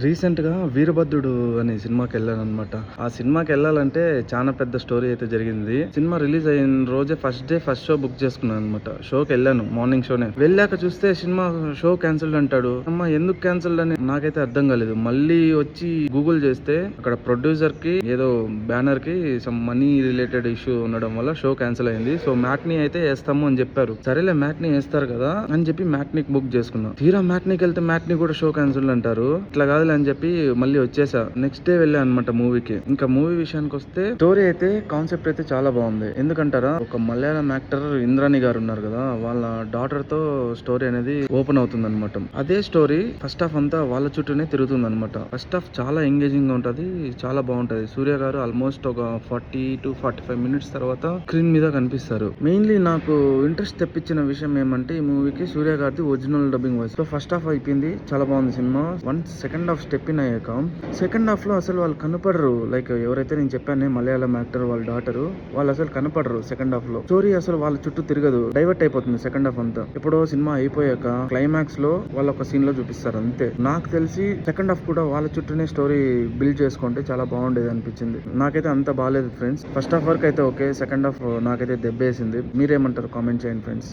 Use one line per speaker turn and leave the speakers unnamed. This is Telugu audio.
రీసెంట్ గా 'వీరభద్రుడు' అనే సినిమాకి వెళ్ళానన్నమాట. ఆ సినిమాకి వెళ్ళాలంటే చాలా పెద్ద స్టోరీ అయితే జరిగింది. సినిమా రిలీజ్ అయిన రోజే ఫస్ట్ షో బుక్ చేసుకున్నాను అనమాట. షోకి వెళ్ళాను, మార్నింగ్ షోనే. వెళ్ళాక చూస్తే సినిమా షో క్యాన్సిల్డ్ అంటాడు. అమ్మా ఎందుకు క్యాన్సిల్డ్ అని నాకైతే అర్థం కాలేదు. మళ్ళీ వచ్చి గూగుల్ చేస్తే అక్కడ ప్రొడ్యూసర్ కి ఏదో బ్యానర్ కి సమ్ మనీ రిలేటెడ్ ఇష్యూ ఉండడం వల్ల షో క్యాన్సిల్ అయింది. సో మ్యాట్నీ అయితే వేస్తాము అని చెప్పారు. సరేలే మ్యాట్నీ వేస్తారు కదా అని చెప్పి మ్యాట్నీకి బుక్ చేసుకున్నాం. తీరా మ్యాట్నీకి వెళ్తే మ్యాట్నీ కూడా షో క్యాన్సిల్ అంటారు. ఇట్లా కాదు అని చెప్పి మళ్ళీ వచ్చేసా. నెక్స్ట్ డే వెళ్ళా అనమాట మూవీకి. ఇంకా మూవీ విషయానికి వస్తే స్టోరీ అయితే కాన్సెప్ట్ అయితే చాలా బాగుంది. ఎందుకంటారా, ఒక మలయాళం యాక్టర్ ఇంద్రాణి గారు ఉన్నారు కదా, వాళ్ళ డాటర్ తో స్టోరీ అనేది ఓపెన్ అవుతుంది అనమాట. అదే స్టోరీ ఫస్ట్ హాఫ్ అంతా వాళ్ళ చుట్టూనే తిరుగుతుంది అనమాట. ఫస్ట్ హాఫ్ చాలా ఎంగేజింగ్ గా ఉంటది, చాలా బాగుంటది. సూర్య గారు ఆల్మోస్ట్ ఒక 40 to 45 మినిట్స్ తర్వాత స్క్రీన్ మీద కనిపిస్తారు. మెయిన్లీ నాకు ఇంట్రెస్ట్ తెప్పించిన విషయం ఏమంటే ఈ మూవీకి సూర్య గారిది original dubbing voice. So first half అయిపోయింది, చాలా బాగుంది cinema. Second half step in అయ్యాక సెకండ్ హాఫ్ లో అసలు వాళ్ళు కనపడరు. లైక్ ఎవరైతే నేను చెప్పాను మలయాళం యాక్టర్ వాళ్ళ డాటర్, వాళ్ళు అసలు కనపడరు సెకండ్ హాఫ్ లో. స్టోరీ అసలు వాళ్ళ చుట్టూ తిరగదు, డైవర్ట్ అయిపోతుంది సెకండ్ హాఫ్ అంతా. ఎప్పుడో సినిమా అయిపోయాక క్లైమాక్స్ లో వాళ్ళ ఒక సీన్ లో చూపిస్తారు అంతే. నాకు తెలిసి సెకండ్ హాఫ్ కూడా వాళ్ళ చుట్టూనే స్టోరీ బిల్డ్ చేసుకుంటే చాలా బాగుండేది అనిపించింది. నాకైతే అంత బాగాలేదు ఫ్రెండ్స్. ఫస్ట్ హాఫ్ వరకు అయితే ఓకే, సెకండ్ హాఫ్ నాకైతే దెబ్బేసింది. మీరేమంటారు కామెంట్ చేయండి ఫ్రెండ్స్.